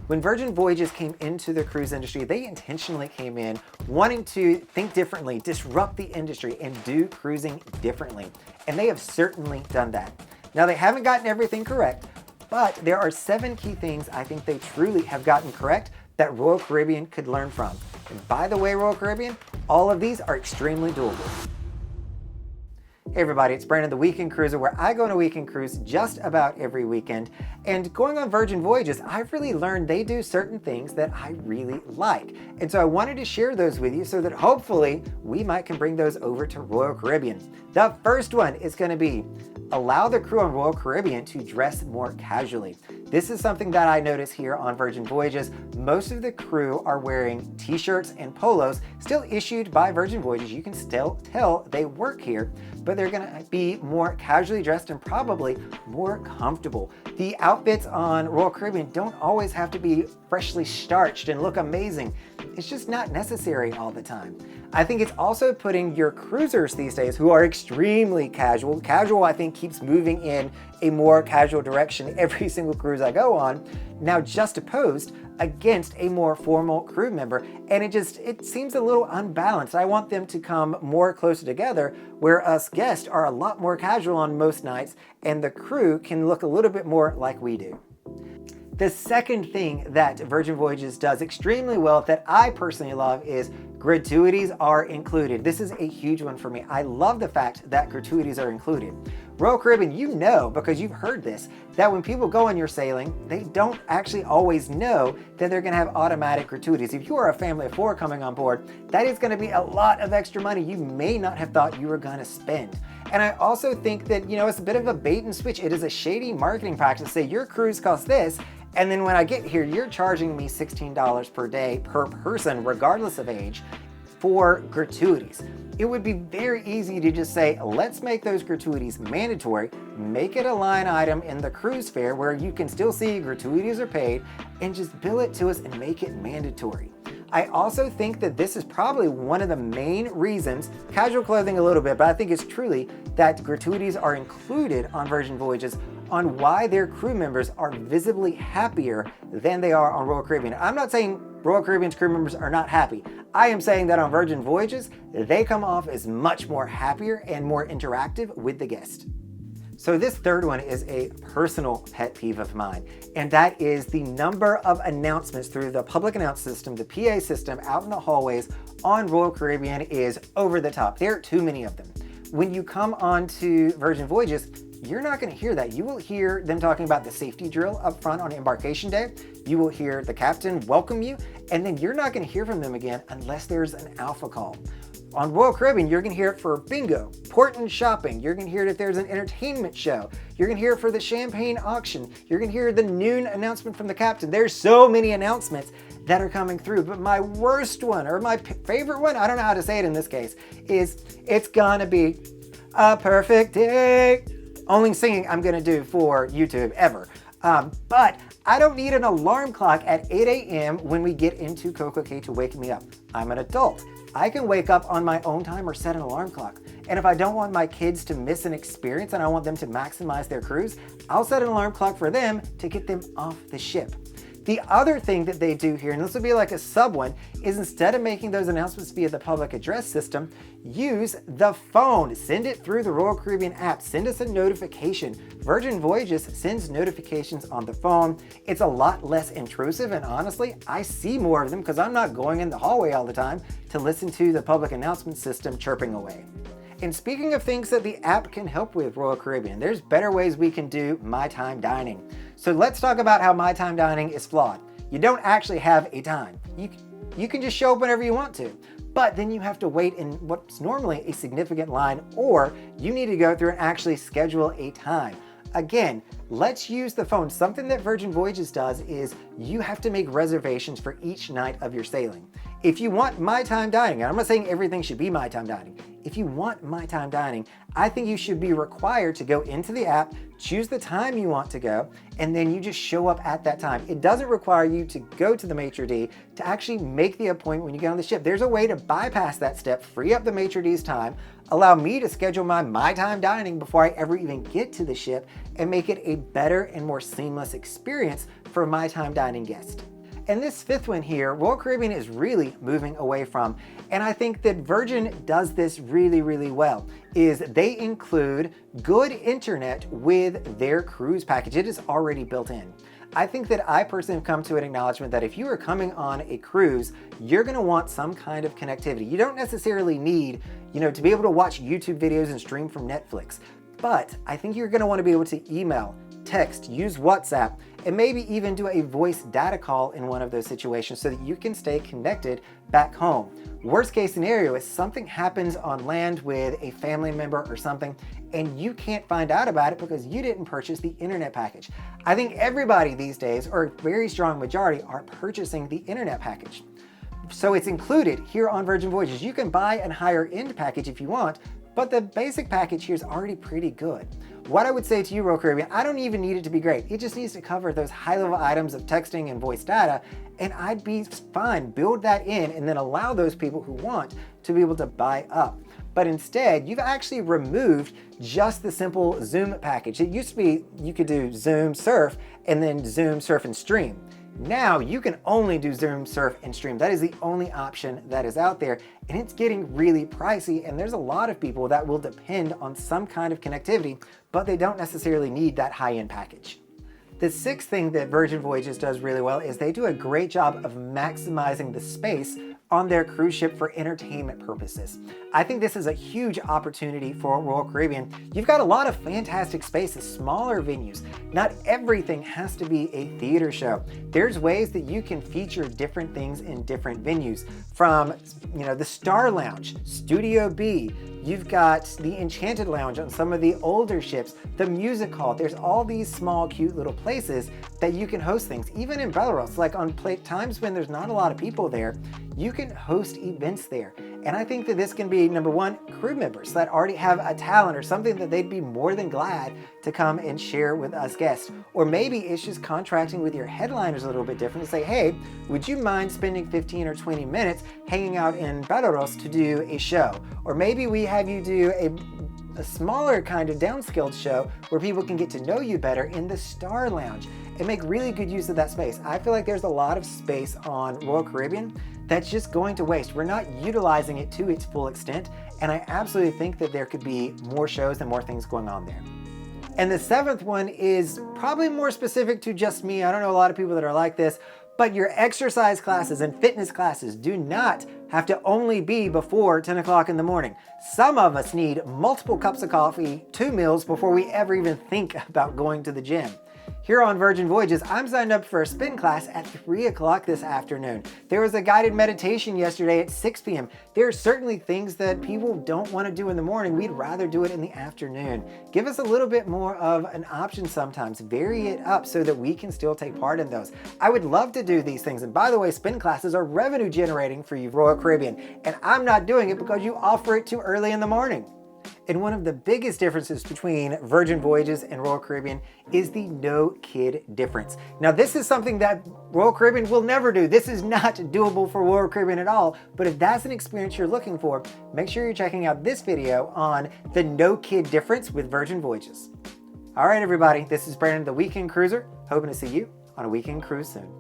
When Virgin Voyages came into the cruise industry, they intentionally came in wanting to think differently, disrupt the industry, and do cruising differently. And they have certainly done that. Now, they haven't gotten everything correct, but there are 7 key things I think they truly have gotten correct that Royal Caribbean could learn from. And by the way, Royal Caribbean, all of these are extremely doable. Hey everybody, it's Brandon, the Weekend Cruiser, where I go on a weekend cruise just about every weekend. And going on Virgin Voyages, I've really learned they do certain things that I really like. And so I wanted to share those with you so that hopefully we can bring those over to Royal Caribbean. The first one is going to be allow the crew on Royal Caribbean to dress more casually. This is something that I notice here on Virgin Voyages. Most of the crew are wearing t-shirts and polos, still issued by Virgin Voyages. You can still tell they work here, but they're gonna be more casually dressed and probably more comfortable. The outfits on Royal Caribbean don't always have to be freshly starched and look amazing. It's just not necessary all the time. I think it's also putting your cruisers these days who are extremely casual. Casual, I think, keeps moving in a more casual direction every single cruise I go on, now juxtaposed against a more formal crew member. And it seems a little unbalanced. I want them to come more closer together where us guests are a lot more casual on most nights and the crew can look a little bit more like we do. The second thing that Virgin Voyages does extremely well that I personally love is gratuities are included. This is a huge one for me. I love the fact that gratuities are included. Royal Caribbean, you know, because you've heard this, that when people go on your sailing, they don't actually always know that they're gonna have automatic gratuities. If you are a family of 4 coming on board, that is gonna be a lot of extra money you may not have thought you were gonna spend. And I also think that, it's a bit of a bait and switch. It is a shady marketing practice to say your cruise costs this, and then when I get here, you're charging me $16 per day per person, regardless of age, for gratuities. It would be very easy to just say, let's make those gratuities mandatory, make it a line item in the cruise fare where you can still see gratuities are paid, and just bill it to us and make it mandatory. I also think that this is probably one of the main reasons, casual clothing a little bit, but I think it's truly that gratuities are included on Virgin Voyages on why their crew members are visibly happier than they are on Royal Caribbean. I'm not saying Royal Caribbean's crew members are not happy. I am saying that on Virgin Voyages, they come off as much more happier and more interactive with the guest. So this third one is a personal pet peeve of mine, and that is the number of announcements through the public announce system, the PA system out in the hallways on Royal Caribbean is over the top. There are too many of them. When you come on to Virgin Voyages, you're not going to hear that. You will hear them talking about the safety drill up front on embarkation day. You will hear the captain welcome you, and then you're not going to hear from them again unless there's an alpha call. On Royal Caribbean, you're going to hear it for bingo, port and shopping. You're going to hear it if there's an entertainment show. You're going to hear it for the champagne auction. You're going to hear the noon announcement from the captain. There's so many announcements that are coming through. But my worst one, or my favorite one, I don't know how to say it in this case, is it's gonna be a perfect day. Only singing I'm gonna do for YouTube ever. But I don't need an alarm clock at 8 a.m. when we get into Coco Cay to wake me up. I'm an adult. I can wake up on my own time or set an alarm clock. And if I don't want my kids to miss an experience and I want them to maximize their cruise, I'll set an alarm clock for them to get them off the ship. The other thing that they do here, and this will be like a sub one, is instead of making those announcements via the public address system, use the phone. Send it through the Royal Caribbean app. Send us a notification. Virgin Voyages sends notifications on the phone. It's a lot less intrusive, and honestly, I see more of them because I'm not going in the hallway all the time to listen to the public announcement system chirping away. And speaking of things that the app can help with Royal Caribbean, there's better ways we can do My Time Dining. So let's talk about how My Time Dining is flawed. You don't actually have a time. You can just show up whenever you want to, but then you have to wait in what's normally a significant line, or you need to go through and actually schedule a time. Again, let's use the phone. Something that Virgin Voyages does is you have to make reservations for each night of your sailing. If you want My Time Dining, and I'm not saying everything should be My Time Dining. If you want My Time Dining, I think you should be required to go into the app, choose the time you want to go, and then you just show up at that time. It doesn't require you to go to the maitre d' to actually make the appointment when you get on the ship. There's a way to bypass that step, free up the maitre d's time, allow me to schedule my time dining before I ever even get to the ship, and make it a better and more seamless experience for My Time Dining guests. And this fifth one here, Royal Caribbean is really moving away from. And I think that Virgin does this really, really well, is they include good internet with their cruise package. It is already built in. I think that I personally have come to an acknowledgement that if you are coming on a cruise, you're gonna want some kind of connectivity. You don't necessarily need, to be able to watch YouTube videos and stream from Netflix, but I think you're gonna wanna be able to email, text, use WhatsApp, and maybe even do a voice data call in one of those situations so that you can stay connected back home. Worst case scenario is something happens on land with a family member or something, and you can't find out about it because you didn't purchase the internet package. I think everybody these days, or a very strong majority, are purchasing the internet package. So it's included here on Virgin Voyages. You can buy a higher end package if you want, but the basic package here is already pretty good. What I would say to you, Royal Caribbean, I don't even need it to be great. It just needs to cover those high-level items of texting and voice data, and I'd be fine. Build that in and then allow those people who want to be able to buy up. But instead, you've actually removed just the simple Zoom package. It used to be you could do Zoom Surf and then Zoom Surf and Stream. Now you can only do Zoom, Surf, and Stream. That is the only option that is out there, and it's getting really pricey, and there's a lot of people that will depend on some kind of connectivity, but they don't necessarily need that high-end package. The sixth thing that Virgin Voyages does really well is they do a great job of maximizing the space on their cruise ship for entertainment purposes. I think this is a huge opportunity for Royal Caribbean. You've got a lot of fantastic spaces, smaller venues. Not everything has to be a theater show. There's ways that you can feature different things in different venues, from the Star Lounge, Studio B. You've got the Enchanted Lounge on some of the older ships, the Music Hall. There's all these small, cute little places that you can host things. Even in Belarus, like on times when there's not a lot of people there, you can host events there. And I think that this can be, number one, crew members that already have a talent or something that they'd be more than glad to come and share with us guests. Or maybe it's just contracting with your headliners a little bit different to say, hey, would you mind spending 15 or 20 minutes hanging out in Belarus to do a show? Or maybe we have you do a smaller kind of downscaled show where people can get to know you better in the Star Lounge and make really good use of that space. I feel like there's a lot of space on Royal Caribbean that's just going to waste. We're not utilizing it to its full extent, and I absolutely think that there could be more shows and more things going on there. And the seventh one is probably more specific to just me. I don't know a lot of people that are like this, but your exercise classes and fitness classes do not have to only be before 10 o'clock in the morning. Some of us need multiple cups of coffee, 2 meals before we ever even think about going to the gym. Here on Virgin Voyages, I'm signed up for a spin class at 3 o'clock this afternoon. There was a guided meditation yesterday at 6 p.m. There are certainly things that people don't want to do in the morning. We'd rather do it in the afternoon. Give us a little bit more of an option sometimes. Vary it up so that we can still take part in those. I would love to do these things. And by the way, spin classes are revenue generating for you, Royal Caribbean. And I'm not doing it because you offer it too early in the morning. And one of the biggest differences between Virgin Voyages and Royal Caribbean is the no kid difference. Now, this is something that Royal Caribbean will never do. This is not doable for Royal Caribbean at all. But if that's an experience you're looking for, make sure you're checking out this video on the no kid difference with Virgin Voyages. All right, everybody, this is Brandon, the Weekend Cruiser, hoping to see you on a weekend cruise soon.